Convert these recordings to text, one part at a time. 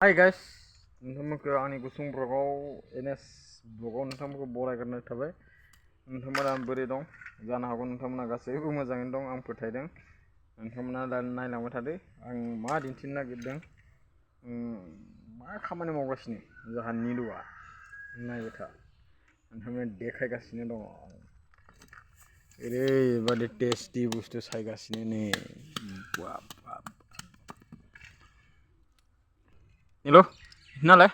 Hai guys, nोंथांमोनखौ आंनि गुसुं ब्लगाव NS ब्लगाव नोंथांमोनखौ बरायग्रोनाय थाबाय। नोंथांमोना बोरै दं? जानो हागौ नोंथांमोना गासैबो मोजाङैनो दं, आं फोथायदों। नोंथांमोना दा नायलांबाय थादो आं मा दिन्थिनो नागिरदों, मा खामानि मावगासिनो जोंहा निलुआ नायबाय था। नोंथांमोना देखायगासिनो दङ। ओरैबादि टेस्टि बुस्थु सायगासिनो नै। बाब बाब Hello, नालाय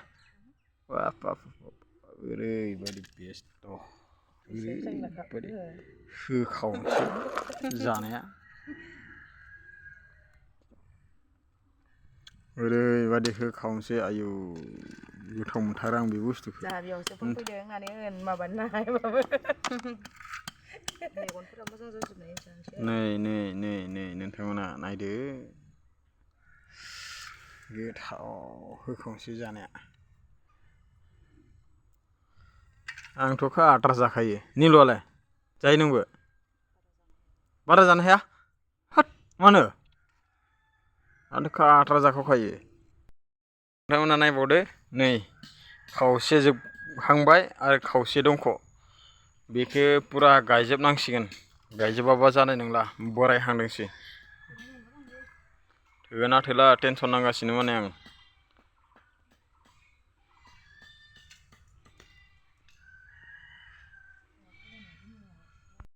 बाब बाब ओरैबादि बेस्ट ओरैबादि होखावसै जानाया ओरैबादि होखावसै आयु गोथाव मोनथारो आं बे बुस्थुखौ। जोंहा बेयावसो फैदों होननानै माबानो हायाबाबो मेगनफोरा मोजां जाजोबनाय नै नोंथांमोना नायदो गोथाव होखावसै जानाया। आंथ' आद्रा जाखायो। निलुआलाय जायो नोंबो? बारा जानो हाया? होद मानो? आंथ' आद्रा जाखावखायो। नोंथांमोना नायबावदो नै खावसे जोबहांबाय आरो खावसे दंख'। बेखौ पुरा गायजोबनांसिगोन, गायजोबाबा जानाय नंला, बोरायहांदोंसो। थोगोना थोला टेनसन नांगासिनो माने आं।